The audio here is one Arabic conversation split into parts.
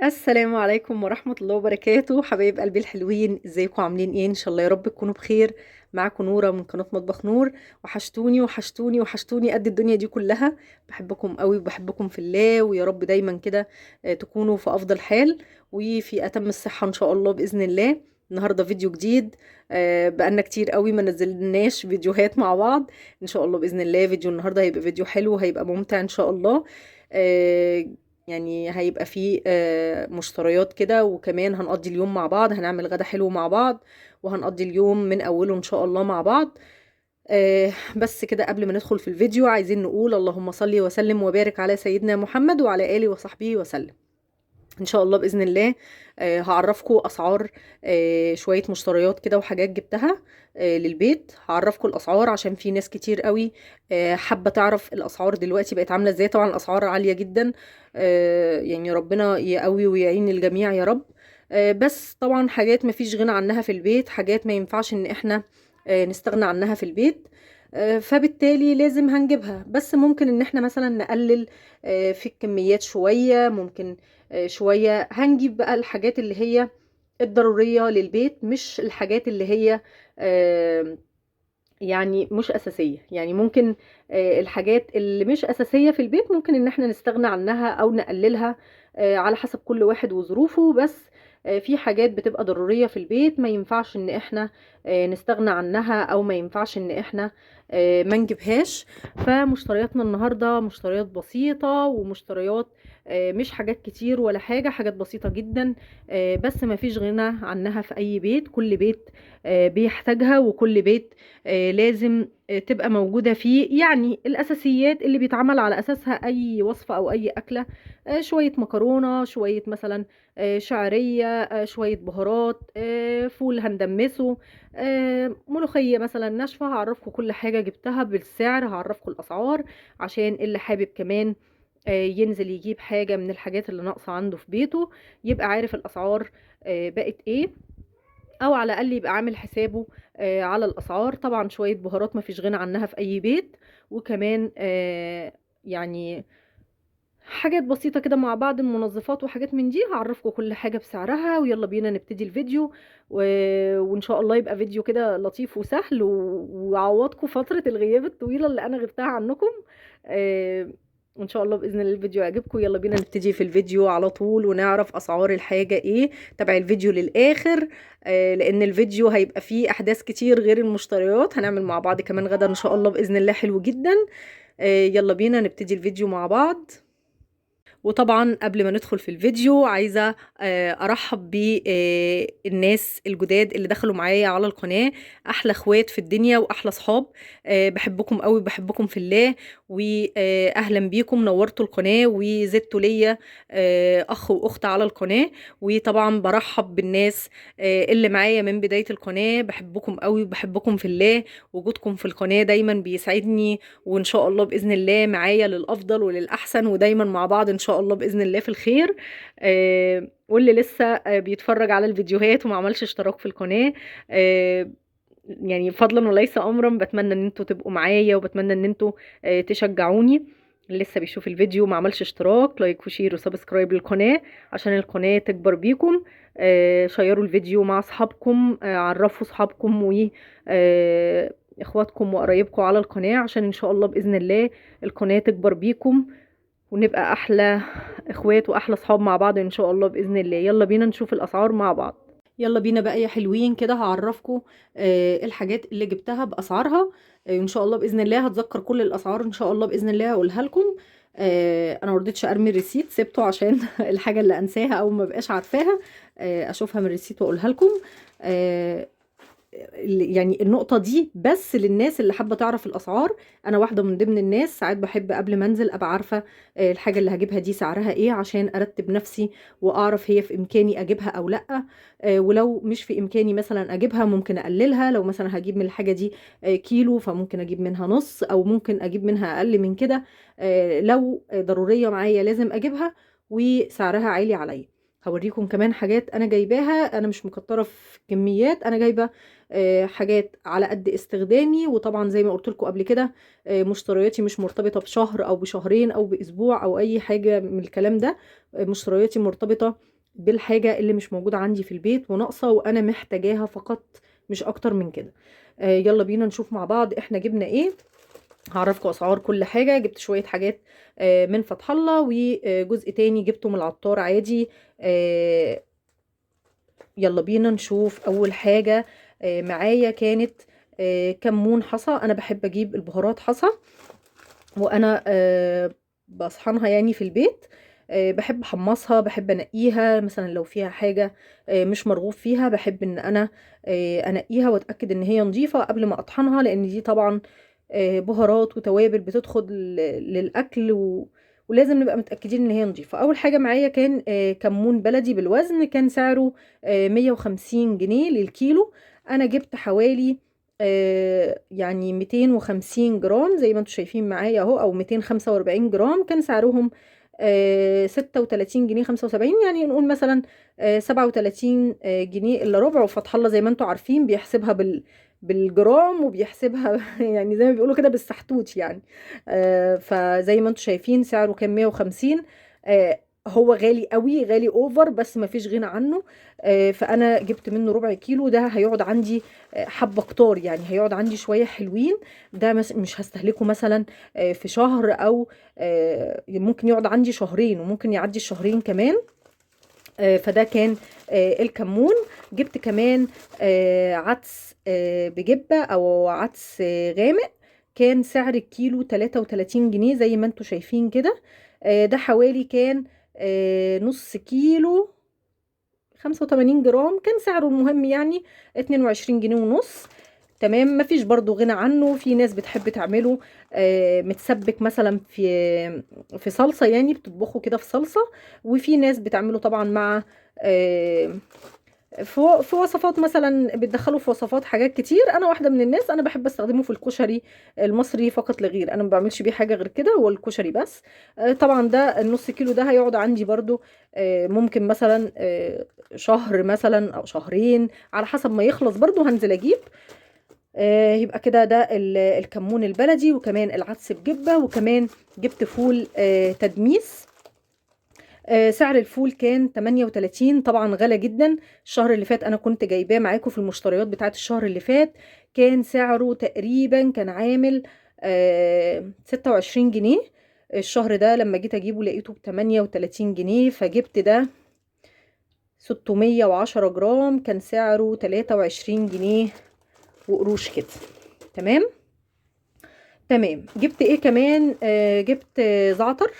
السلام عليكم ورحمة الله وبركاته، حبايب قلبي الحلوين، ازيكم عاملين ايه؟ ان شاء الله يا رب تكونوا بخير. معاكم نورة من قناة مطبخ نور. وحشتوني وحشتوني وحشتوني قد الدنيا دي كلها. بحبكم قوي وبحبكم في الله، ويا رب دايما كده تكونوا في افضل حال وفي اتم الصحة ان شاء الله بإذن الله. النهاردة فيديو جديد. بقالنا كتير قوي ما نزلناش فيديوهات مع بعض. ان شاء الله بإذن الله فيديو النهاردة هيبقى فيديو حلو، هيبقى ممتع ان شاء الله. آه، يعني هيبقى فيه مشتريات كده، وكمان هنقضي اليوم مع بعض، هنعمل غدا حلو مع بعض. وهنقضي اليوم من أوله إن شاء الله مع بعض. بس كده قبل ما ندخل في الفيديو عايزين نقول اللهم صل وسلم وبارك على سيدنا محمد وعلى آله وصحبه وسلم. ان شاء الله باذن الله. هعرفكم اسعار شويه مشتريات كده وحاجات جبتها للبيت. هعرفكم الاسعار عشان في ناس كتير قوي حابه تعرف الاسعار دلوقتي بقت عامله ازاي. طبعا الاسعار عاليه جدا. يعني ربنا يقوي ويعين الجميع يا رب. بس طبعا حاجات مفيش غنى عنها في البيت، حاجات ما ينفعش ان احنا نستغنى عنها في البيت. فبالتالي لازم هنجيبها، بس ممكن ان احنا مثلا نقلل في الكميات شوية. ممكن شوية هنجيب بقى الحاجات اللي هي الضرورية للبيت، مش الحاجات اللي هي آه، يعني مش أساسية. يعني ممكن الحاجات اللي مش أساسية في البيت ممكن إن احنا نستغنى عنها أو نقللها على حسب كل واحد وظروفه. بس في حاجات بتبقى ضرورية في البيت ما ينفعش إن احنا نستغنى عنها، أو ما ينفعش إن احنا ما نجيبهاش. فمشترياتنا النهاردة مشتريات بسيطة، ومشتريات مش حاجات كتير ولا حاجة، حاجات بسيطة جدا. بس ما فيش غنى عنها في أي بيت. كل بيت بيحتاجها، وكل بيت لازم تبقى موجودة فيه. يعني الأساسيات اللي بيتعمل على أساسها أي وصفة أو أي أكلة. شوية مكرونة، شوية مثلا شعرية، شوية بهارات، فول هندمسه، ملوخية مثلا ناشفة. هعرفكم كل حاجة جبتها بالسعر، هعرفكم الأسعار عشان اللي حابب كمان ينزل يجيب حاجة من الحاجات اللي ناقصة عنده في بيته، يبقى عارف الأسعار بقت ايه، او على الاقل يبقى عامل حسابه على الاسعار. طبعا شويه بهارات ما فيش غنى عنها في اي بيت، وكمان يعني حاجات بسيطه كده مع بعض المنظفات وحاجات من دي. هعرفكم كل حاجه بسعرها، ويلا بينا نبتدي الفيديو. وان شاء الله يبقى فيديو كده لطيف وسهل، ويعوضكم فتره الغياب الطويله اللي انا غبتها عنكم. آه، وان شاء الله باذن الله الفيديو يعجبكم. يلا بينا نبتدي في الفيديو على طول ونعرف اسعار الحاجه ايه. تابع الفيديو للاخر لان الفيديو هيبقى فيه احداث كتير غير المشتريات. هنعمل مع بعض كمان غدا ان شاء الله باذن الله حلو جدا. يلا بينا نبتدي الفيديو مع بعض. وطبعا قبل ما ندخل في الفيديو عايزة أرحب بالناس الجداد اللي دخلوا معايا على القناة. أحلى اخوات في الدنيا وأحلى صحاب. بحبكم قوي، بحبكم في الله. وأهلا بيكم، نورتوا القناة وزدتوا ليا أخ وأخت على القناة. وطبعا برحب بالناس اللي معايا من بداية القناة. بحبكم قوي وبحبكم في الله. وجودكم في القناة دايما بيسعدني، وإن شاء الله بإذن الله معايا للأفضل وللأحسن، ودايما مع بعض إن شاء الله بإذن الله في الخير. واللي لسه بيتفرج على الفيديوهات وما عملش اشتراك في القناة، يعني فضلا وليس أمرا، بتمنى إن انتوا تبقوا معايا، وبتمنى إن انتوا تشجعوني. اللي لسه بيشوف الفيديو ما عملش اشتراك، لايك وشير وسبسكرايب للقناة عشان القناة تكبر بيكم. شيروا الفيديو مع اصحابكم، عرفوا اصحابكم و اخواتكم وقرايبكم على القناة عشان ان شاء الله بإذن الله القناة تكبر بيكم، ونبقى احلى اخوات واحلى صحاب مع بعض ان شاء الله بإذن الله. يلا بينا نشوف الاسعار مع بعض. يلا بينا بقى يا حلوين كده، هعرفكم الحاجات اللي جبتها باسعارها. ان شاء الله باذن الله هتذكر كل الاسعار ان شاء الله باذن الله هقولها لكم. انا مرضتش ارمي الريسيت، سبته عشان الحاجه اللي انساها او ما بقاش عارفاها اشوفها من الريسيت واقولها لكم. آه، يعني النقطة دي بس للناس اللي حابة تعرف الأسعار. أنا واحدة من ضمن الناس ساعات بحب قبل ما أنزل أبقى عارفة الحاجة اللي هجيبها دي سعرها إيه، عشان أرتب نفسي وأعرف هي في إمكاني أجيبها أو لأ. ولو مش في إمكاني مثلا أجيبها ممكن أقللها. لو مثلا هجيب من الحاجة دي كيلو، فممكن أجيب منها نص، أو ممكن أجيب منها أقل من كده لو ضرورية معايا لازم أجيبها وسعرها عالي عليا. هوريكم كمان حاجات انا جايباها، انا مش مكتره في كميات، انا جايبه حاجات على قد استخدامي. وطبعا زي ما قلت لكم قبل كده مشترياتي مش مرتبطة بشهر او بشهرين او باسبوع او اي حاجة من الكلام ده. مشترياتي مرتبطة بالحاجة اللي مش موجودة عندي في البيت وناقصة وانا محتاجاها فقط، مش اكتر من كده. يلا بينا نشوف مع بعض احنا جبنا ايه. هعرفكم اسعار كل حاجه. جبت شويه حاجات من فتح الله، وجزء تاني جبته من العطار عادي. آه، يلا بينا نشوف. اول حاجه معايا كانت كمون حصى. انا بحب اجيب البهارات حصى وانا بصحنها يعني في البيت. بحب احمصها، بحب انقيها مثلا لو فيها حاجه مش مرغوب فيها، بحب ان انا انقيها واتاكد ان هي نظيفه قبل ما اطحنها، لان دي طبعا بهارات وتوابل بتدخل للاكل ولازم نبقى متاكدين ان هي نظيفه. اول حاجه معايا كان كمون بلدي بالوزن، كان سعره 150 جنيه للكيلو. انا جبت حوالي يعني 250 جرام زي ما انتم شايفين معايا اهو، او 245 جرام. كان سعرهم 36 جنيه 75، يعني نقول مثلا 37 جنيه الا ربع. وفتح الله زي ما انتم عارفين بيحسبها بالجرام وبيحسبها يعني زي ما بيقولوا كده بالسحتوت يعني. فزي ما انتم شايفين سعره كان 150. هو غالي قوي، غالي اوفر، بس ما فيش غنى عنه. فانا جبت منه ربع كيلو. ده هيقعد عندي حبة كتار، يعني هيقعد عندي شوية حلوين. ده مش هستهلكه مثلا في شهر، او ممكن يقعد عندي شهرين وممكن يعدي الشهرين كمان. فده كان الكمون. جبت كمان عدس بجبة او عدس غامق. كان سعر الكيلو 33 جنيه زي ما انتم شايفين كده. ده حوالي كان نص كيلو 85 جرام. كان سعره المهم يعني 22 جنيه ونص. تمام. مفيش برضو غنى عنه. في ناس بتحب تعمله متسبك مثلا في صلصة، يعني بتطبخه كده في صلصة. وفي ناس بتعمله طبعا مع في وصفات، مثلا بتدخله في وصفات حاجات كتير. انا واحده من الناس انا بحب استخدمه في الكشري المصري فقط لا غير. انا ما بعملش بيه حاجه غير كده، هو الكشري بس. طبعا ده النص كيلو ده هيقعد عندي برضو ممكن مثلا شهر مثلا او شهرين على حسب ما يخلص، برضو هنزل اجيب. يبقى كده ده الكمون البلدي، وكمان العدس بجبه، وكمان جبت فول تدميس. سعر الفول كان 38. طبعا غلا جدا. الشهر اللي فات انا كنت جايباه معاكم في المشتريات بتاعت الشهر اللي فات. كان سعره تقريبا كان عامل 26 جنيه. الشهر ده لما جيت اجيبه لقيته ب 38 جنيه، فجبت ده 610 جرام. كان سعره 23 جنيه وقروش كده. تمام. تمام. جبت ايه كمان؟ جبت زعتر.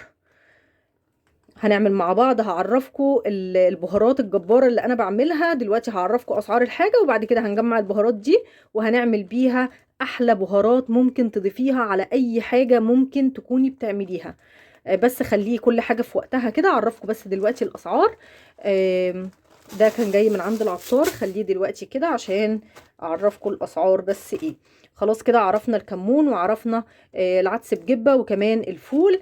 هنعمل مع بعض، هعرفكم البهارات الجبارة اللي انا بعملها دلوقتي. هعرفكم اسعار الحاجة، وبعد كده هنجمع البهارات دي وهنعمل بيها احلى بهارات ممكن تضيفيها على اي حاجة ممكن تكوني بتعمليها. بس خليه كل حاجة في وقتها كده. اعرفكم بس دلوقتي الاسعار. ده كان جاي من عند العطار، خليه دلوقتي كده عشان اعرفكم الاسعار بس ايه. خلاص كده عرفنا الكمون، وعرفنا العدس بجبة، وكمان الفول.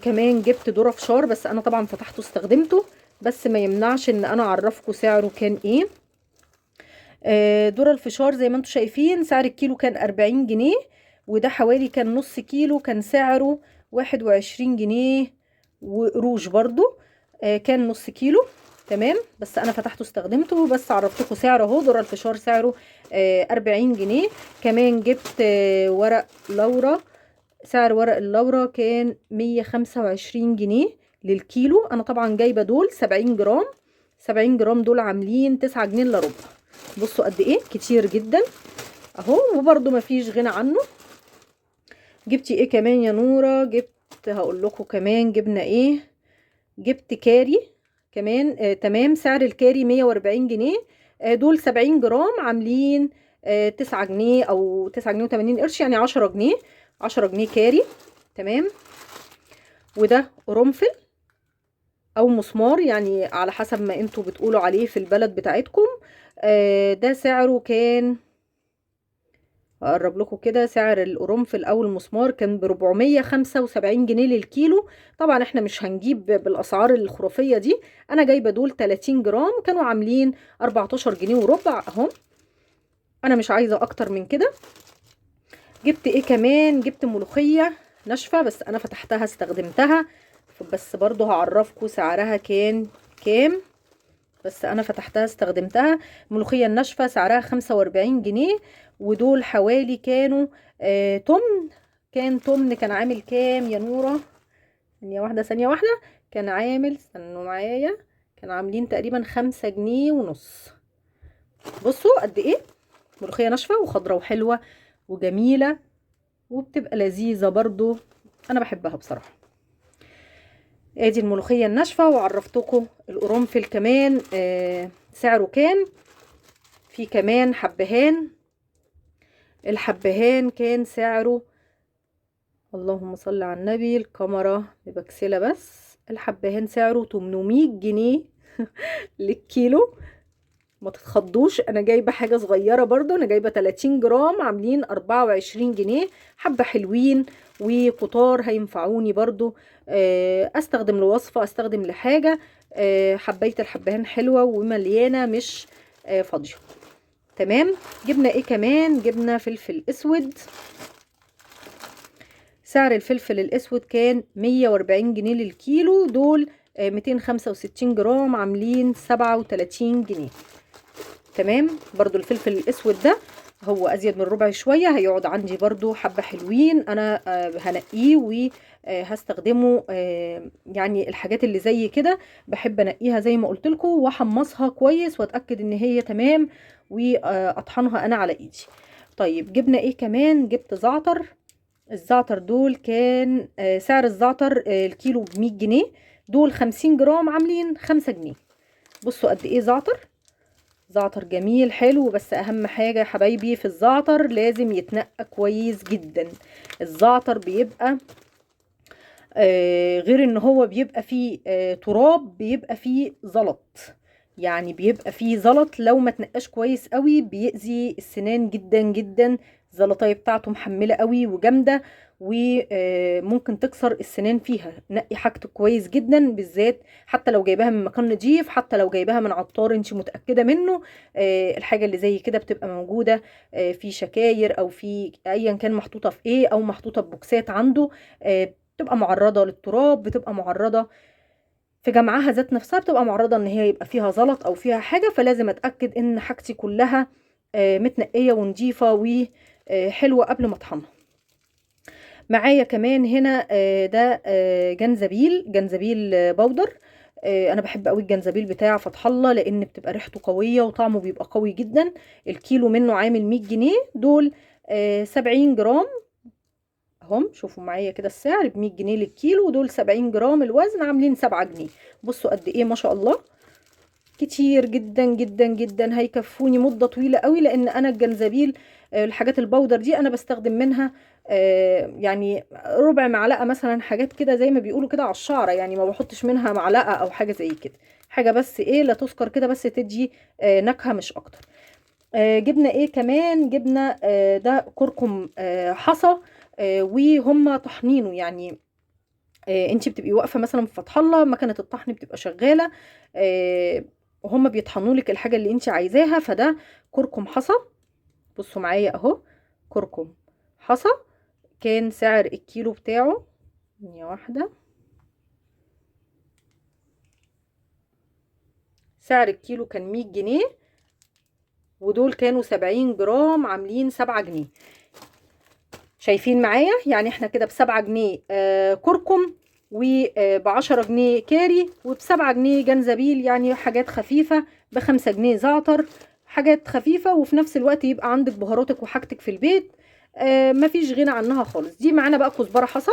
كمان جبت ذرة فشار، بس انا طبعا فتحته استخدمته، بس ما يمنعش ان انا اعرفكم سعره كان ايه. ذرة الفشار زي ما انتم شايفين سعر الكيلو كان 40 جنيه، وده حوالي كان نص كيلو كان سعره 21 جنيه وقروش برضو. كان نص كيلو. تمام. بس انا فتحته استخدمته، بس عرفتكم سعره اهو. ذرة الفشار سعره 40 جنيه. كمان جبت ورق لورا. سعر ورق اللورا كان 125 جنيه للكيلو. انا طبعا جايبه دول 70 جرام. 70 جرام دول عاملين 9 جنيه الا ربع. بصوا قد ايه كتير جدا اهو، وبرده مفيش غنى عنه. جبتي ايه كمان يا نوره؟ جبت، هقول لكم كمان جبنا ايه. جبت كاري كمان. تمام. سعر الكاري 140 جنيه. دول 70 جرام عاملين 9 جنيه او 9 جنيه و80 قرش، يعني 10 جنيه. 10 جنيه كاري. تمام. وده قرنفل او مسمار، يعني على حسب ما انتوا بتقولوا عليه في البلد بتاعتكم. ده سعره كان، اقرب لكم كده، سعر القرنفل او المسمار كان ب 475 جنيه للكيلو. طبعا احنا مش هنجيب بالاسعار الخرافيه دي. انا جايبه دول 30 جرام كانوا عاملين 14 جنيه وربع اهم. انا مش عايزه اكتر من كده. جبت ايه كمان؟ جبت ملوخيه ناشفه، بس انا فتحتها استخدمتها، بس برضو هعرفكم سعرها كان كام. بس انا فتحتها استخدمتها. الملوخيه الناشفه سعرها 45 جنيه، ودول حوالي كانوا تمن. كان تمن كان عامل كام يا نوره؟ ثانيه واحده ثانيه واحده. كان عامل، استنوا معايا، كان عاملين تقريبا 5 جنيه ونص. بصوا قد ايه. ملوخيه ناشفه وخضره وحلوه وجميله، وبتبقى لذيذه برضو، انا بحبها بصراحه. ادي الملوخيه الناشفه، وعرفتكم القرنفل كمان سعره كام. في كمان حبهان. الحبهان كان سعره، اللهم صل على النبي، الكاميرا مبكسله، بس الحبهان سعره 800 جنيه للكيلو. ما تتخضوش، انا جايبه حاجه صغيره برضو، انا جايبه 30 جرام عاملين 24 جنيه. حبه حلوين وكتار هينفعوني برضو، استخدم لوصفه، استخدم لحاجه. حبايه الحبهان حلوه ومليانه، مش فاضيه. تمام. جبنا ايه كمان؟ جبنا فلفل اسود. سعر الفلفل الاسود كان 140 جنيه للكيلو، دول 265 جرام عاملين 37 جنيه. تمام. برضو الفلفل الاسود ده هو ازيد من ربع شويه، هيقعد عندي برضو حبه حلوين. انا هنقيه وهستخدمه، يعني الحاجات اللي زي كده بحب انقيها زي ما قلت لكم، واحمصها كويس واتاكد ان هي تمام، واطحنها انا على ايدي. طيب جبنا ايه كمان؟ جبت زعتر. الزعتر دول كان سعر الزعتر الكيلو ب100 جنيه، دول 50 جرام عاملين 5 جنيه. بصوا قد ايه زعتر. زعتر جميل حلو، بس اهم حاجة يا حبايبي في الزعتر لازم يتنقى كويس جدا. الزعتر بيبقى غير ان هو بيبقى فيه تراب، بيبقى فيه زلط. يعني بيبقى فيه زلط لو ما تنقاش كويس قوي بيأذي السنان جدا جدا. الزلطايه بتاعته محملة قوي وجامدة، وممكن تكسر السنان فيها. نقي حاجتك كويس جدا، بالذات حتى لو جايباها من مكان نضيف، حتى لو جايباها من عطار انت متأكدة منه. الحاجة اللي زي كده بتبقى موجودة في شكاير، او في ايا كان محطوطة في ايه، او محطوطة في بوكسات عنده. بتبقى معرضة للتراب، بتبقى معرضة في جمعها ذات نفسها، بتبقى معرضة ان هي يبقى فيها زلط او فيها حاجة. فلازم اتأكد ان حاجتي كلها متنقية ونضيفة وحلوة قبل ما اطحنها. معايا كمان هنا ده جنزبيل بودر. انا بحب قوي الجنزبيل بتاع فتح الله، لان بتبقى ريحته قوية وطعمه بيبقى قوي جدا. الكيلو منه عامل 100 جنيه، دول 70 جرام. هم شوفوا معايا كده السعر ب 100 جنيه للكيلو، ودول 70 جرام الوزن عاملين 7 جنيه. بصوا قد ايه ما شاء الله، كتير جدا جدا جدا، هيكفوني مدة طويلة قوي. لان انا الجنزبيل الحاجات البودر دي انا بستخدم منها يعني ربع معلقة مثلا، حاجات كده زي ما بيقولوا كده على الشعرة، يعني ما بحطش منها معلقة او حاجة زي كده. حاجة بس ايه لا تذكر كده، بس تدي نكهة مش اكتر. جبنا ايه كمان؟ جبنا ده كركم حصى، وهم طحنينه يعني. انت بتبقي واقفه مثلا في فتح الله، مكنه الطحن بتبقى شغاله، وهم بيطحنوا لك الحاجه اللي انت عايزاها. فده كركم حصى. بصوا معايا اهو، كركم حصى. كان سعر الكيلو بتاعه، ثانيه واحده، سعر الكيلو كان 100 جنيه، ودول كانوا 70 جرام عاملين 7 جنيه. شايفين معايا؟ يعني احنا كده ب7 جنيه كركم، وب10 جنيه كاري، وب7 جنيه جنزبيل، يعني حاجات خفيفة. ب5 جنيه زعتر، حاجات خفيفة، وفي نفس الوقت يبقى عندك بهاراتك وحاجتك في البيت. مفيش غنى عنها خالص. دي معانا بقى كزبرة حصى.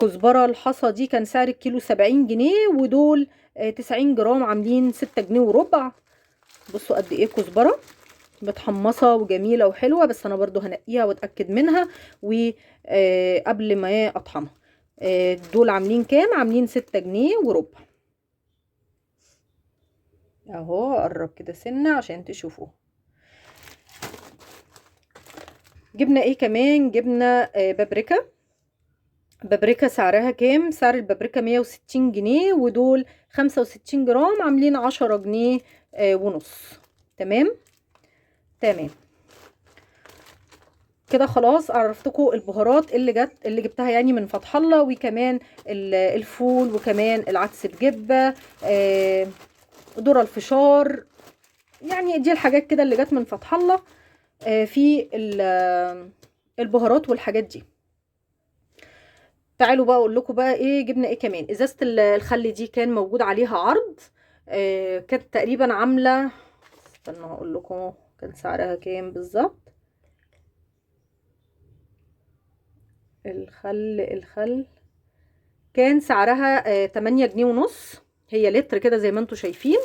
كزبرة الحصى دي كان سعر الكيلو 70 جنيه، ودول 90 جرام عاملين 6 جنيه وربع. بصوا قد ايه كزبرة متحمصة وجميلة وحلوة، بس انا برضو هنقيها واتأكد منها وقبل ما اطحنها. دول عاملين كام؟ عاملين 6 جنيه وربع. اهو قرب كده سنة عشان تشوفوه. جبنا ايه كمان؟ جبنا بابريكا. بابريكا سعرها كام؟ سعر البابريكا 160 جنيه، ودول 65 جرام عاملين 10 جنيه ونص. تمام. تمام كده خلاص عرفتكم البهارات اللي جبتها يعني من فتح الله، وكمان الفول، وكمان العدس بجبه، ذره الفشار. يعني دي الحاجات كده اللي جت من فتح الله في البهارات والحاجات دي. تعالوا بقى اقول لكم بقى ايه جبنا ايه كمان. ازازه الخل دي كان موجود عليها عرض، كانت تقريبا عامله، استنى هقول لكم كان سعرها كام بالظبط. الخل كان سعرها 8 جنيه ونص، هي لتر كده زي ما انتم شايفين،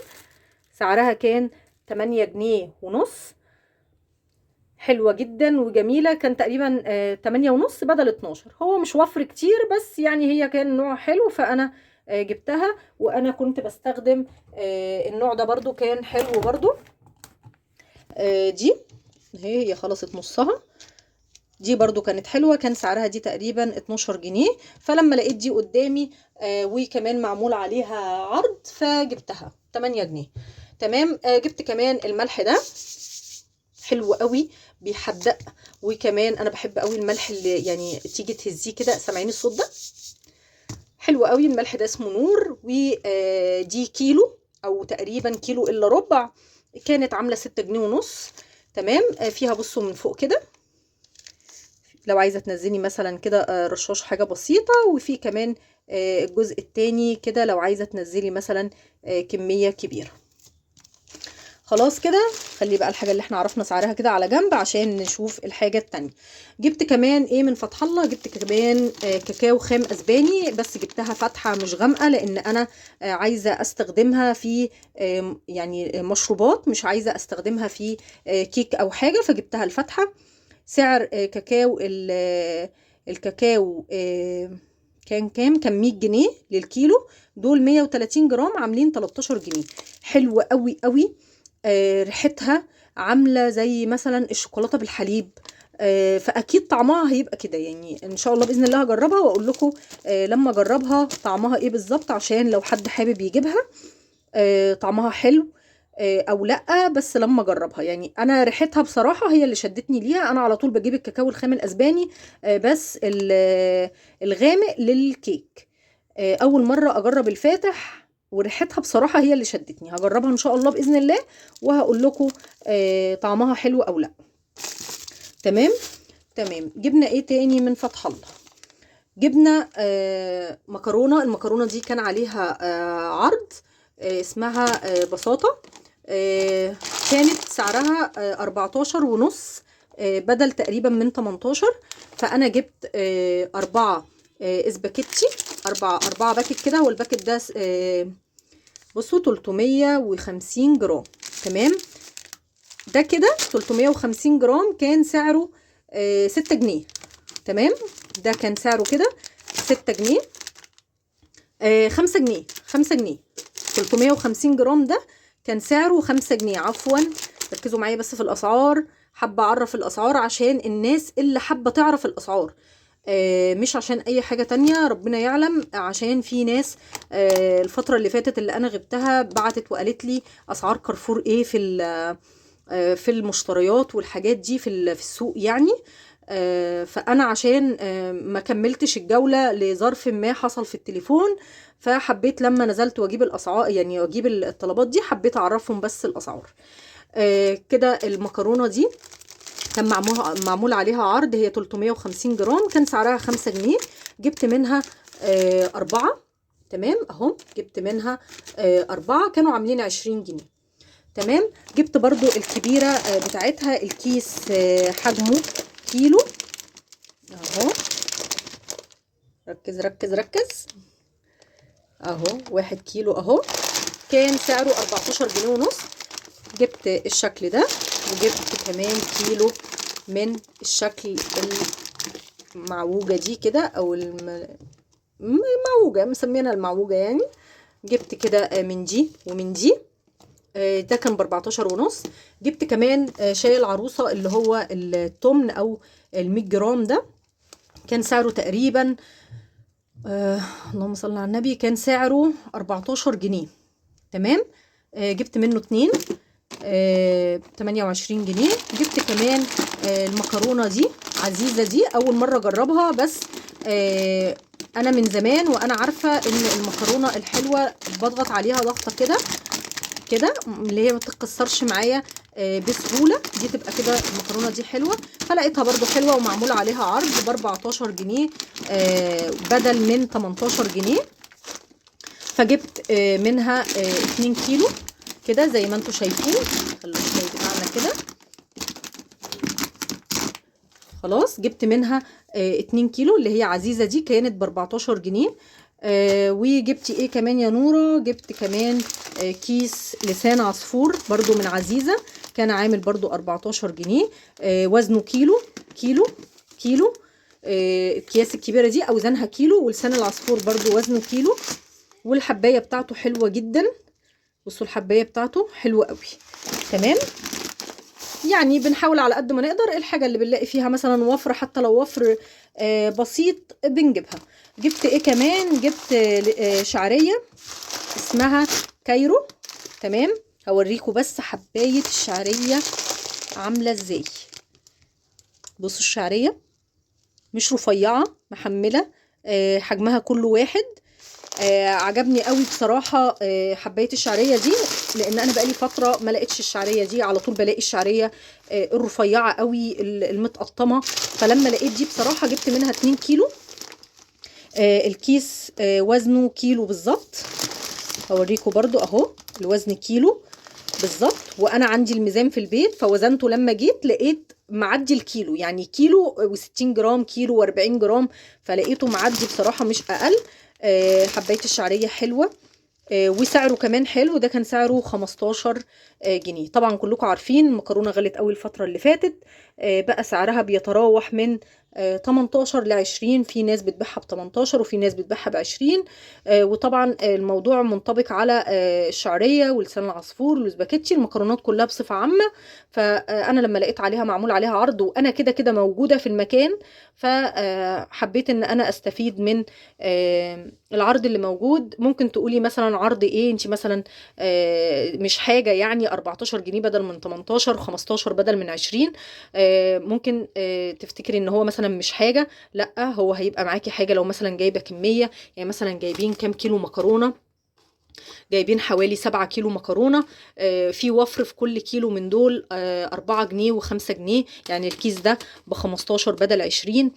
سعرها كان 8 جنيه ونص. حلوة جدا وجميلة، كان تقريبا 8 ونص بدل 12. هو مش وفر كتير بس يعني هي كان نوع حلو، فأنا جبتها. وأنا كنت بستخدم النوع ده برضو، كان حلو برضو. دي هي خلصت نصها، دي برضو كانت حلوة، كان سعرها دي تقريبا 12 جنيه. فلما لقيت دي قدامي وكمان معمول عليها عرض فجبتها 8 جنيه. تمام. جبت كمان الملح ده، حلو قوي بيحدق. وكمان انا بحب قوي الملح اللي يعني تيجي تهزيه كده، سامعين الصوت ده؟ حلو قوي الملح ده، اسمه نور. ودي كيلو او تقريبا كيلو الا ربع، كانت عامله 6 جنيه ونص. تمام. فيها بصوا من فوق كده، لو عايزه تنزلي مثلا كده رشاش حاجه بسيطه، وفي كمان الجزء التاني كده لو عايزه تنزلي مثلا كميه كبيره. خلاص كده خلي بقى الحاجه اللي احنا عرفنا سعرها كده على جنب عشان نشوف الحاجه التانية. جبت كمان ايه من فتح الله، جبت كمان كاكاو خام اسباني، بس جبتها فاتحه مش غامقه، لان انا عايزه استخدمها في يعني مشروبات، مش عايزه استخدمها في كيك او حاجه، فجبتها الفاتحه. سعر كاكاو الكاكاو كان كام؟ كان 100 جنيه للكيلو، دول 130 جرام عاملين 13 جنيه. حلوة قوي قوي. ريحتها عاملة زي مثلا الشوكولاتة بالحليب، فأكيد طعمها هيبقى كده يعني. إن شاء الله بإذن الله هجربها وأقول لكم لما أجربها طعمها إيه بالظبط، عشان لو حد حابب يجيبها طعمها حلو او لا. بس لما اجربها يعني، انا ريحتها بصراحه هي اللي شدتني ليها. انا على طول بجيب الكاكاو الخام الاسباني بس الغامق للكيك. اول مره اجرب الفاتح، وريحتها بصراحه هي اللي شدتني. هجربها ان شاء الله باذن الله وهقول لكم طعمها حلو او لا. تمام. تمام. جبنا ايه تاني من فتح الله؟ جبنا مكرونه. المكرونه دي كان عليها عرض اسمها بساطة، كانت سعرها 14 ونص بدل تقريبا من 18. فأنا جبت 4 اسباجيتي، 4 باكت كده. والباكت ده بصوا 350 جرام. تمام. ده كده 350 جرام كان سعره 6 جنيه. تمام. ده كان سعره كده 6 جنيه 5 جنيه 5 جنيه. 350 جرام ده كان سعره 5 جنيه. عفوا، ركزوا معايا بس في الاسعار، حابه اعرف الاسعار عشان الناس اللي حابه تعرف الاسعار، مش عشان اي حاجه تانية. ربنا يعلم، عشان في ناس الفتره اللي فاتت اللي انا غبتها بعتت وقالت لي اسعار كارفور ايه في المشتريات والحاجات دي في السوق يعني. فانا عشان ما كملتش الجوله لظرف ما حصل في التليفون، فحبيت لما نزلت واجيب الاسعار يعني واجيب الطلبات دي، حبيت اعرفهم بس الاسعار. كده المكرونه دي كان معمول عليها عرض، هي 350 جرام كان سعرها 5 جنيه. جبت منها 4. تمام اهو، جبت منها 4 كانوا عاملين 20 جنيه. تمام. جبت برضو الكبيرة بتاعتها، الكيس حجمه كيلو اهو. ركز ركز ركز اهو، 1 كيلو اهو، كان سعره 14 جنيه ونص. جبت الشكل ده، وجبت كمان كيلو من الشكل المعوجة دي كده، او المعوجة مسمينها المعوجة يعني. جبت كده من دي ومن دي، ده كان ب 14 ونص. جبت كمان شاي العروسة اللي هو التمن او ال100 جرام ده، كان سعره تقريبا اللهم صل على النبي، كان سعره 14 جنيه. تمام. جبت منه 2. 28 جنيه. جبت كمان المكرونه دي عزيزه، دي اول مره اجربها، بس انا من زمان وانا عارفه ان المكرونه الحلوه بضغط عليها ضغطه كده كده اللي هي ما تتكسرش معايا بسهوله، دي تبقى كده المكرونه دي حلوه. فلقيتها برده حلوه ومعمول عليها عرض ب 14 جنيه بدل من 18 جنيه. فجبت منها 2 كيلو كده زي ما انتم شايفين. خلوا الشاي بتاعنا كده خلاص. جبت منها 2 كيلو اللي هي عزيزه دي، كانت ب 14 جنيه. وجبت ايه كمان يا نوره؟ جبت كمان كيس لسان عصفور برضو من عزيزه، كان عامل برضو 14 جنيه. وزنه كيلو. الكياس الكبيره دي اوزانها كيلو، ولسان العصفور برضو وزنه كيلو. والحبايه بتاعته حلوه جدا، بصوا الحبايه بتاعته حلوه قوي. تمام، يعني بنحاول على قد ما نقدر الحاجه اللي بنلاقي فيها مثلا وفر، حتى لو وفر بسيط بنجيبها. جبت ايه كمان؟ جبت شعريه اسمها كايرو. تمام، هوريكم بس حبايه الشعريه عامله ازاي. بصوا الشعريه مش رفيعه، محمله، حجمها كله واحد. عجبني قوي بصراحه حبايه الشعريه دي، لان انا بقالي فتره ما لقيتش الشعريه دي، على طول بلاقي الشعريه الرفيعه قوي المتقطمه. فلما لقيت دي بصراحه جبت منها 2 كيلو. الكيس وزنه كيلو بالظبط. هوريكم برضو اهو الوزن كيلو بالظبط، وانا عندي الميزان في البيت فوزنته لما جيت لقيت معدي الكيلو، يعني كيلو و60 جرام، كيلو و40 جرام، فلقيته معدي بصراحه مش اقل. حبايه الشعريه حلوه وسعره كمان حلو، ده كان سعره 15 جنيه. طبعا كلكم عارفين المكرونه غلت قوي الفتره اللي فاتت، بقى سعرها بيتراوح من 18 ل 20، في ناس بتبيعها ب 18 وفي ناس بتبيعها ب 20. وطبعا الموضوع منطبق على الشعريه ولسان العصفور والسباكيتي، المكرونات كلها بصفه عامه. فانا لما لقيت عليها معمول عليها عرض وانا كده كده موجوده في المكان، فحبيت ان انا استفيد من العرض اللي موجود. ممكن تقولي مثلا عرض ايه انت مثلا؟ مش حاجه يعني 14 جنيه بدل من 18، 15 بدل من 20. ممكن تفتكري ان هو مثلا مش حاجه، لا هو هيبقى معاكي حاجه لو مثلا جايبه كميه. يعني مثلا جايبين كام كيلو مكرونه؟ جايبين حوالي 7 كيلو مكرونه. في وفر في كل كيلو من دول 4 جنيه و5 جنيه، يعني الكيس ده ب 15 بدل 20.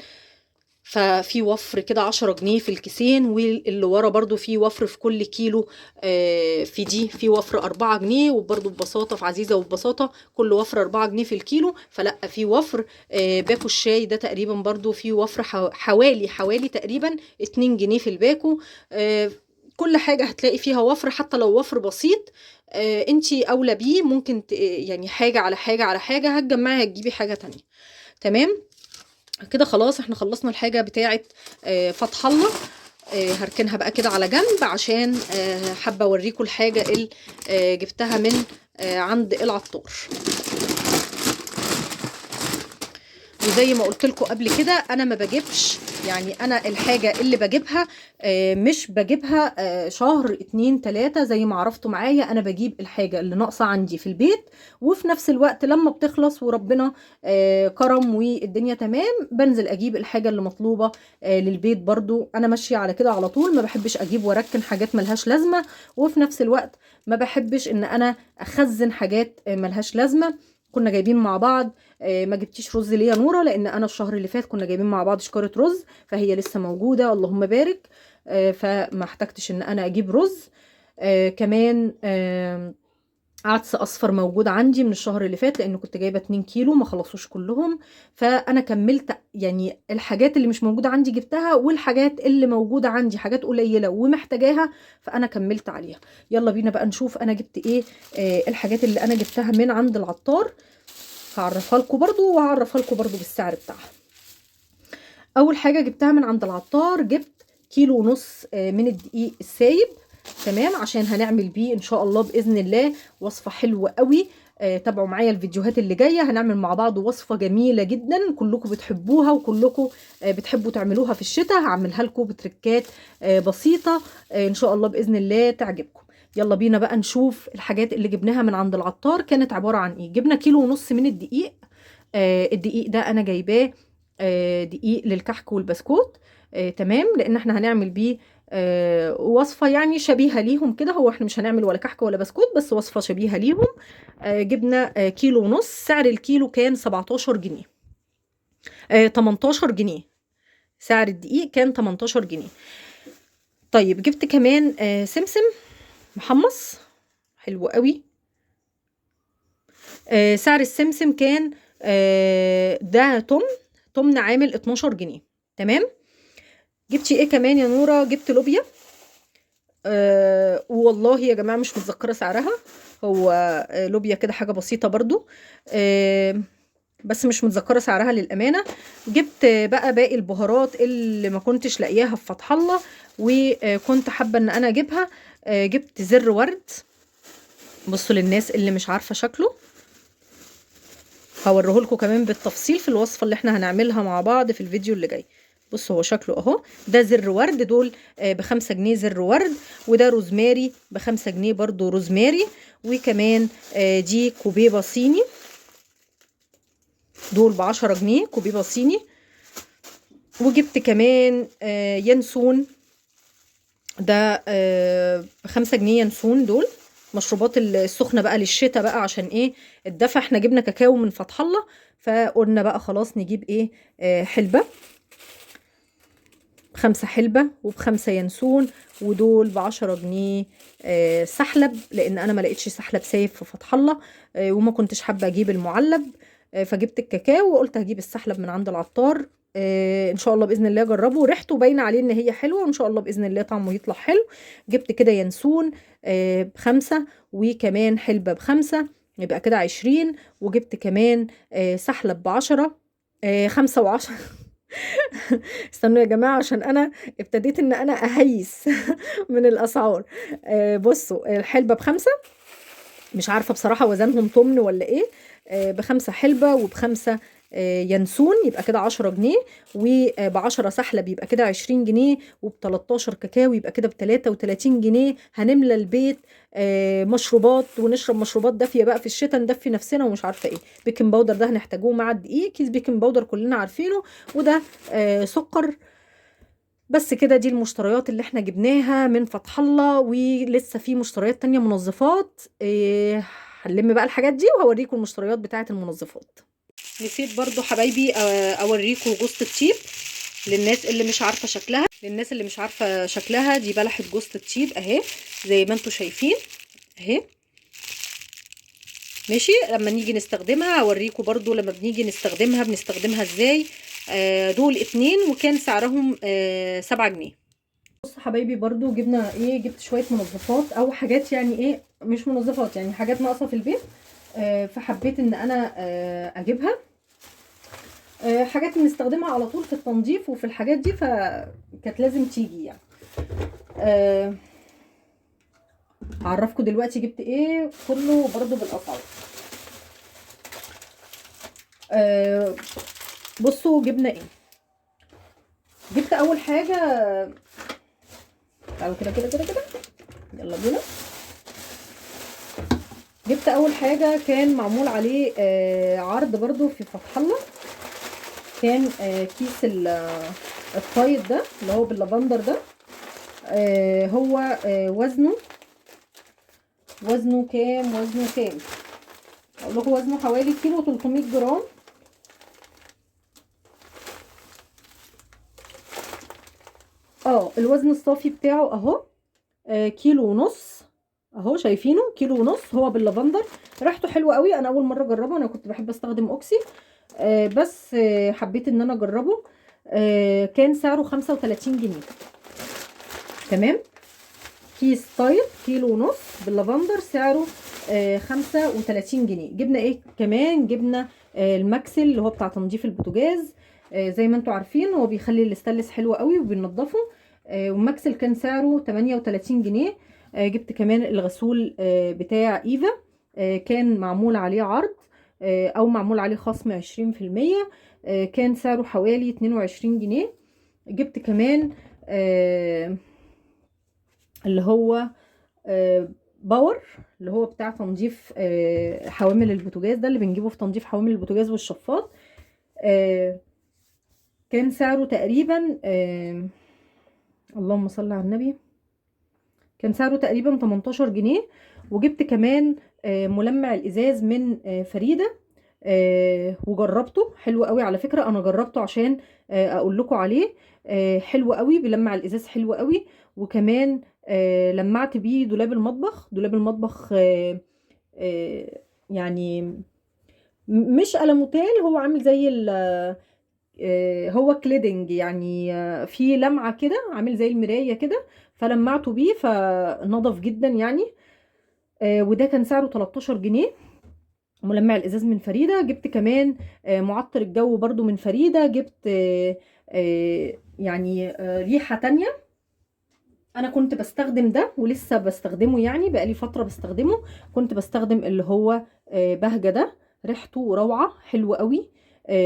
ففي وفر كده 10 جنيه في الكيسين، واللي ورا برضو في وفر في كل كيلو. في دي في وفر 4 جنيه، وبرضو ببساطة في عزيزة وببساطة كل وفر 4 جنيه في الكيلو، فلا في وفر. باكو الشاي ده تقريبا برضو في وفر حوالي تقريبا 2 جنيه في الباكو. كل حاجة هتلاقي فيها وفر، حتى لو وفر بسيط انتي اولى بيه. ممكن يعني حاجة على حاجة على حاجة هتجمعي هتجيبي حاجة تانية. تمام كده خلاص احنا خلصنا الحاجة بتاعة فتح الله. هركنها بقى كده على جنب عشان حابة اوريكم الحاجة اللي جبتها من عند العطار. وزي ما قلت لكم قبل كده انا ما بجيبش، يعني انا الحاجة اللي بجيبها مش بجيبها شهر 2 3 زي ما عرفتوا معايا. انا بجيب الحاجة اللي ناقصة عندي في البيت، وفي نفس الوقت لما بتخلص وربنا كرم والدنيا تمام بنزل اجيب الحاجة اللي مطلوبة للبيت. برضو انا ماشية على كده على طول، ما بحبش اجيب واركن حاجات ملهاش لازمة، وفي نفس الوقت ما بحبش ان انا اخزن حاجات ملهاش لازمة. كنا جايبين مع بعض ما جبتيش رز ليه يا نوره؟ لان انا الشهر اللي فات كنا جايبين مع بعض شكاره رز، فهي لسه موجوده اللهم بارك. فما احتجتش ان انا اجيب رز. كمان عدس اصفر موجود عندي من الشهر اللي فات، لان كنت جايبه 2 كيلو ما خلصوش كلهم. فانا كملت يعني الحاجات اللي مش موجوده عندي جبتها، والحاجات اللي موجوده عندي حاجات قليله ومحتاجاها فانا كملت عليها. يلا بينا بقى نشوف انا جبت ايه. الحاجات اللي انا جبتها من عند العطار هعرفها لكم برضو، وهعرفها لكم برضو بالسعر بتاعها. اول حاجه جبتها من عند العطار، جبت كيلو ونص من الدقيق السايب. تمام، عشان هنعمل بيه ان شاء الله باذن الله وصفه حلوه قوي. تابعوا معايا الفيديوهات اللي جايه، هنعمل مع بعض وصفه جميله جدا كلكم بتحبوها وكلكم بتحبوا تعملوها في الشتاء. هعملها لكم بتركات بسيطه ان شاء الله باذن الله تعجبكم. يلا بينا بقى نشوف الحاجات اللي جبناها من عند العطار كانت عبارة عن ايه. جبنا 1.5 كيلو من الدقيق. الدقيق ده انا جايباه دقيق للكحك والبسكوت. تمام، لان احنا هنعمل بيه وصفة يعني شبيهة ليهم كده. هو احنا مش هنعمل ولا كحك ولا بسكوت، بس وصفة شبيهة ليهم. جبنا 1.5 كيلو. سعر الكيلو كان 17 جنيه، 18 جنيه. سعر الدقيق كان 18 جنيه. طيب جبت كمان سمسم محمص حلو قوي. سعر السمسم كان ده تمن عامل 12 جنيه. تمام. جبتي ايه كمان يا نورة؟ جبت لوبيا. والله يا جماعة مش متذكرة سعرها. هو لوبيا كده حاجة بسيطة برضو. بس مش متذكرة سعرها للأمانة. جبت بقى باقي البهارات اللي ما كنتش لاقياها في فتح الله، وكنت حابة ان انا اجيبها. جبت زر ورد. بصوا للناس اللي مش عارفة شكله، هوريهولكوا كمان بالتفصيل في الوصفة اللي احنا هنعملها مع بعض في الفيديو اللي جاي. بصوا هو شكله اهو. ده زر ورد، دول ب5 جنيه زر ورد. وده روزماري ب5 جنيه برضو روزماري. وكمان دي كوبيبة صيني، دول ب10 جنيه كوبيبة صيني. وجبت كمان ينسون، ده ب5 جنيه ينسون. دول مشروبات السخنة بقى للشتاء بقى، عشان ايه؟ الدفا. احنا جبنا كاكاو من فتح الله، فقلنا بقى خلاص نجيب ايه؟ حلبة. 5 حلبة وب5 ينسون. ودول ب10 جنيه سحلب، لان انا ما لقيتش سحلب سايب في فتح الله. وما كنتش حابة اجيب المعلب. فجبت الكاكاو وقلت هجيب السحلب من عند العطار. ان شاء الله باذن الله اجربه، ريحته باينه عليه ان هي حلوه، وان شاء الله باذن الله طعمه يطلع حلو. جبت كده ينسون ب5، وكمان حلبة ب5، يبقى كده 20. وجبت كمان سحلب ب10، 5 و10. استنوا يا جماعة عشان أنا ابتديت إن أنا أهيس من الأسعار. بصوا الحلبة ب5، مش عارفة بصراحة وزنهم طمن ولا إيه. ب5 حلبة وب5 ينسون، يبقى كده 10 جنيه. وب10 سحلب يبقى كده 20 جنيه. وب13 كاكاو يبقى كده ب33 جنيه. هنملى البيت مشروبات، ونشرب مشروبات دافية بقى في الشتاء، ندفي نفسنا ومش عارفة ايه. بيكنج باودر ده هنحتاجوه مع الدقيق، كيس بيكنج باودر كلنا عارفينه. وده سكر. بس كده دي المشتريات اللي احنا جبناها من فتح الله. ولسه في مشتريات تانية، منظفات. هنلم بقى الحاجات دي وهوريكم المشتريات بتاعة المنظفات. نسيت برضو حبايبي اوريكم جوزة الطيب للناس اللي مش عارفة شكلها. دي بلحة جوزة الطيب اهي، زي ما انتم شايفين اهي. ماشي. لما نيجي نستخدمها هوريكم برضو لما بنيجي نستخدمها بنستخدمها ازاي. دول 2 وكان سعرهم 7 جنيه. بص حبايبي برضو جبنا ايه، جبت شوية منظفات او حاجات يعني ايه، مش منظفات يعني حاجات ناقصة في البيت. فحبيت ان انا اجيبها. حاجات بنستخدمها على طول في التنظيف وفي الحاجات دي، فكانت لازم تيجي يعني. هعرفكم دلوقتي جبت ايه كله برضو بالاسعار. بصوا جبنا ايه. جبت اول حاجه، تعالوا كده كده كده كده، يلا بينا. جبت اول حاجه كان معمول عليه عرض برضو في فتح الله. كان كيس الطايد ده اللي هو باللافندر ده. هو وزنه كام؟ اقول لكم وزنه حوالي كيلو 300 جرام. الوزن الصافي بتاعه اهو كيلو ونص اهو، شايفينه كيلو ونص. هو باللافندر، ريحته حلوه قوي. انا اول مره اجربه، انا كنت بحب استخدم اوكسي بس حبيت ان انا اجربه. كان سعره 35 جنيه. تمام. كيس طيب كيلو ونص باللافندر سعره 35 جنيه. جبنا ايه كمان؟ جبنا الماكسل اللي هو بتاع تنظيف البوتاجاز. زي ما انتم عارفين هو بيخلي الاستانلس حلو قوي وبننضفه. والماكسل كان سعره 38 جنيه. جبت كمان الغسول بتاع ايفا. كان معمول عليه عرض او معمول عليه خصم 20%. كان سعره حوالي 22 جنيه. جبت كمان اللي هو باور، اللي هو بتاع تنظيف حوامل البوتاجاز، ده اللي بنجيبه في تنظيف حوامل البوتاجاز والشفاط. كان سعره تقريبا اللهم صل على النبي، كان سعره تقريبا 18 جنيه. وجبت كمان ملمع الازاز من فريدة، وجربته حلو قوي على فكرة. انا جربته عشان اقول لكم عليه. حلو قوي، بيلمع الازاز حلو قوي. وكمان لمعت بيه دولاب المطبخ. دولاب المطبخ يعني مش ألموتال، هو عامل زي هو كليدنج يعني، في لمعة كده عامل زي المراية كده، فلمعته بيه فنضف جدا يعني. وده كان سعره 13 جنيه. ملمع الازاز من فريدة. جبت كمان معطر الجو برضو من فريدة. جبت يعني ريحة تانية. انا كنت بستخدم ده ولسه بستخدمه، يعني بقالي فترة بستخدمه. كنت بستخدم اللي هو بهجة ده، ريحته روعة حلوة قوي.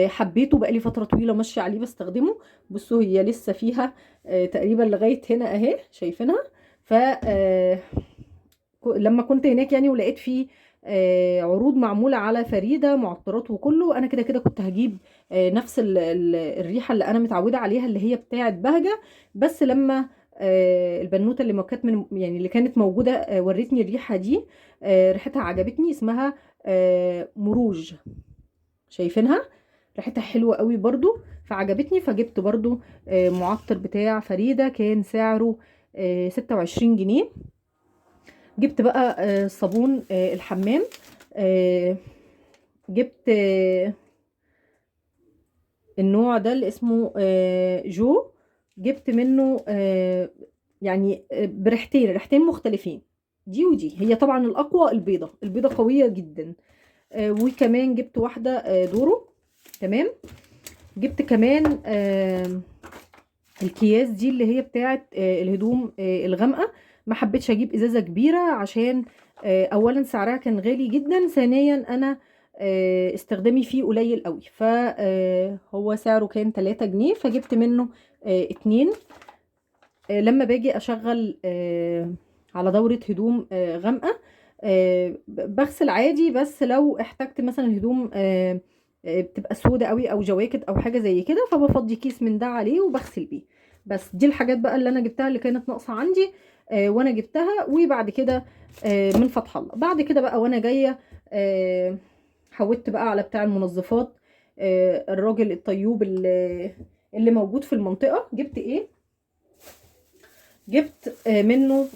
حبيته، بقالي فترة طويلة ماشية عليه بستخدمه. بصوا هي لسه فيها تقريبا لغاية هنا اهي، شايفينها. ف لما كنت هناك يعني ولقيت فيه عروض معمولة على فريدة معطرات وكله، انا كده كده كنت هجيب نفس الريحة اللي انا متعودة عليها اللي هي بتاعة بهجة. بس لما البنوتة اللي كانت من يعني اللي كانت موجودة ورتني الريحة دي، ريحتها عجبتني. اسمها مروج، شايفينها؟ ريحتها حلوة قوي برضو، فعجبتني. فجبت برضو معطر بتاع فريدة، كان سعره 26 جنيه. جبت بقى صابون الحمام. جبت النوع ده اللي اسمه جو. جبت منه يعني بريحتين، ريحتين مختلفين، دي ودي. هي طبعا الأقوى البيضة، البيضة قوية جدا. وكمان جبت واحدة دورو. تمام. جبت كمان الكياس دي اللي هي بتاعت الهدوم الغامقة. ما حبيتش اجيب ازازة كبيرة عشان اولا سعرها كان غالي جدا، ثانيا انا استخدامي فيه قليل قوي. فهو سعره كان 3 جنيه، فجبت منه اتنين. لما باجي اشغل على دورة هدوم غامقة، بغسل عادي. بس لو احتجت مثلا هدوم بتبقى سودة قوي او جواكت او حاجة زي كده، فبفضي كيس من ده عليه وبغسل بيه. بس دي الحاجات بقى اللي انا جبتها اللي كانت ناقصة عندي وانا جبتها. وبعد كده من فتح الله، بعد كده بقى وانا جاية حودت بقى على بتاع المنظفات، الراجل الطيوب اللي موجود في المنطقة. جبت ايه؟ جبت منه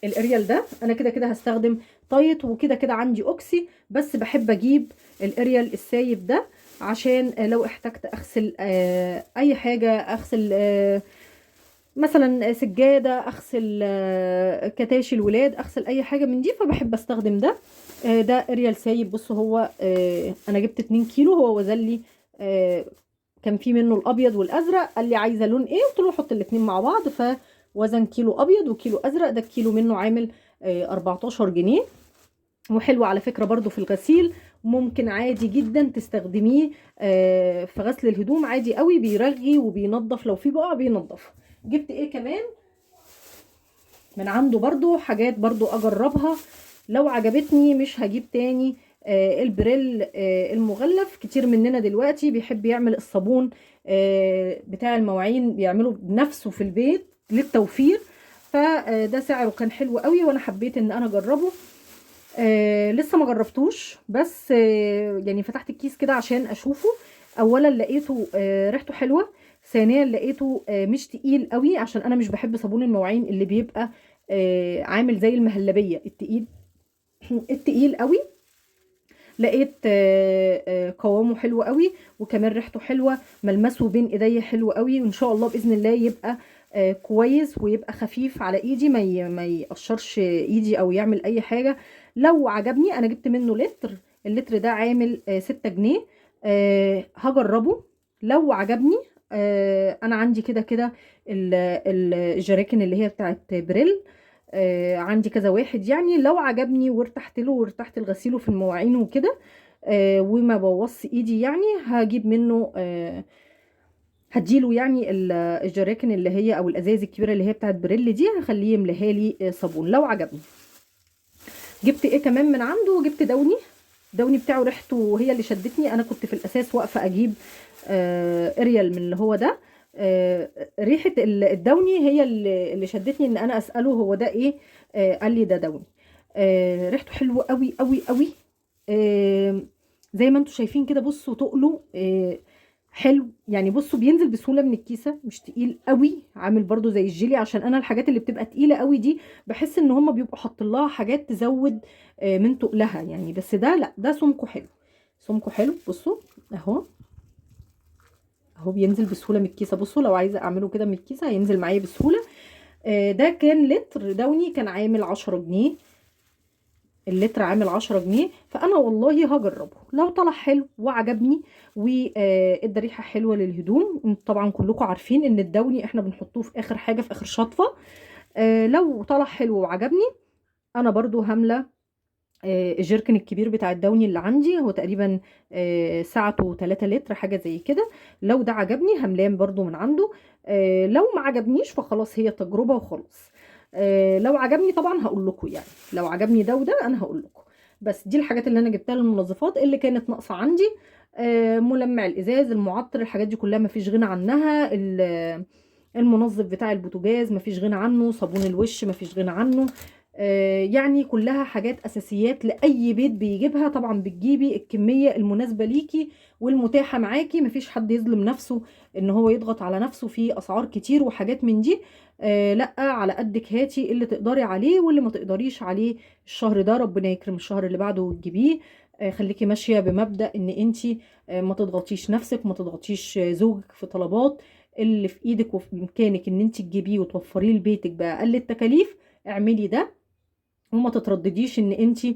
الاريال ده. انا كده كده هستخدم طايت، وكده كده عندي اوكسي، بس بحب اجيب الاريال السايب ده عشان لو احتجت اغسل اي حاجة، اغسل مثلا سجادة، اغسل كتاشي الولاد، اغسل اي حاجة من دي، فبحب استخدم ده. ده اريال سايب. بص هو انا جبت 2 كيلو، هو وزن لي كان في منه الابيض والازرق. قال لي عايزه لون ايه؟ قلت له حط الاتنين مع بعض. فوزن كيلو ابيض وكيلو ازرق. ده الكيلو منه عامل 14 جنيه. وحلو على فكره برضو في الغسيل، ممكن عادي جدا تستخدميه في غسل الهدوم عادي قوي، بيرغي وبينظف، لو في بقع بينظف. جبت ايه كمان من عنده؟ برضو حاجات برضو اجربها، لو عجبتني مش هجيب تاني. البريل المغلف. كتير مننا دلوقتي بيحب يعمل الصابون بتاع المواعين، بيعمله بنفسه في البيت للتوفير. فده سعره كان حلو قوي، وانا حبيت ان انا اجربه. لسه ما جربتوش، بس يعني فتحت الكيس كده عشان اشوفه. اولا لقيته ريحته حلوه، ثانيا لقيته مش تقيل قوي، عشان انا مش بحب صابون المواعين اللي بيبقى عامل زي المهلبيه التقيل التقيل قوي. لقيت قوامه حلو قوي، وكمان ريحته حلوه، ملمسه بين ايديا حلو قوي. وان شاء الله باذن الله يبقى كويس، ويبقى خفيف على ايدي، ما يقشرش ايدي او يعمل اي حاجه. لو عجبني، انا جبت منه لتر، اللتر ده عامل 6 جنيه. هجربه لو عجبني. انا عندي كده كده الجراكن اللي هي بتاعت بريل، عندي كذا واحد يعني. لو عجبني وارتحت له وارتحت لغسيله في المواعين وكده وما بوظش ايدي يعني، هجيب منه هديله يعني الجراكن اللي هي او الازاز الكبيره اللي هي بتاعت بريل دي، هخليه يملاها لي صابون لو عجبني. جبت ايه كمان من عنده؟ جبت دوني. دوني بتاعه ريحته هي اللي شدتني. انا كنت في الاساس واقفه اجيب اريال من اللي هو ده. ريحه الدوني هي اللي شدتني ان انا اساله هو ده ايه. قال لي ده دوني. ريحته حلوه قوي قوي قوي. آه زي ما انتم شايفين كده، بصوا تقله حلو يعني. بصوا بينزل بسهوله من الكيسه، مش تقيل قوي، عامل برضو زي الجيلي. عشان انا الحاجات اللي بتبقى تقيله قوي دي بحس ان هم بيبقوا حاطين لها حاجات تزود من تقلها يعني. بس ده لا، ده سمكه حلو، سمكه حلو. بصوا اهو، اهو بينزل بسهوله من الكيسه. بصوا لو عايزه اعمله كده من الكيسه هينزل معايا بسهوله. ده كان لتر دوني، كان عامل 10 جنيه. اللتر عامل 10 جنيه. فانا والله هجربه لو طلع حلو وعجبني وادى ريحه حلوه للهدوم. طبعا كلكم عارفين ان الدوني احنا بنحطوه في اخر حاجه، في اخر شطفه. لو طلع حلو وعجبني، انا برضو هامله الجيركن الكبير بتاع الدوني اللي عندي. هو تقريبا سعته 3 لتر حاجه زي كده. لو ده عجبني هملاه برضو من عنده. لو ما عجبنيش فخلاص، هي تجربه وخلاص. لو عجبني طبعا هقول لكم يعني. لو عجبني ده وده انا هقول لكم. بس دي الحاجات اللي انا جبتها للمنظفات اللي كانت ناقصه عندي. ملمع الازاز، المعطر، الحاجات دي كلها مفيش غنى عنها. المنظف بتاع البوتاجاز مفيش غنى عنه. صابون الوش مفيش غنى عنه. يعني كلها حاجات اساسيات لاي بيت بيجيبها. طبعا بتجيبي الكميه المناسبه ليكي والمتاحه معاكي. مفيش حد يظلم نفسه ان هو يضغط على نفسه في اسعار كتير وحاجات من دي. لا، على قدك هاتي اللي تقدري عليه، واللي ما تقدريش عليه الشهر ده ربنا يكرم الشهر اللي بعده وتجيبيه. خليكي ماشيه بمبدأ ان انتي ما تضغطيش نفسك، ما تضغطيش زوجك في طلبات. اللي في ايدك وفي امكانك ان انت تجيبيه وتوفريه لبيتك باقل التكاليف اعملي ده. وما تتردديش ان انت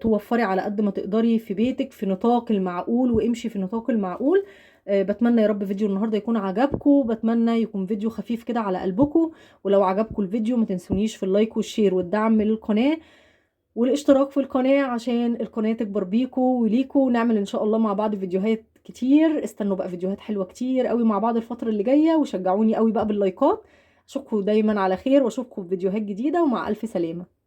توفري على قد ما تقدري في بيتك في نطاق المعقول، وامشي في نطاق المعقول. بتمنى يا رب فيديو النهارده يكون عجبكم. بتمنى يكون فيديو خفيف كده على قلبكم. ولو عجبكم الفيديو ما تنسونيش في اللايك والشير والدعم للقناه والاشتراك في القناه، عشان القناه تكبر بيكوا وليكوا، ونعمل ان شاء الله مع بعض فيديوهات كتير. استنوا بقى فيديوهات حلوه كتير قوي مع بعض الفتره اللي جايه، وشجعوني قوي بقى باللايكات. اشوفكم دايما على خير، واشوفكم في فيديوهات جديده، ومع الف سلامه.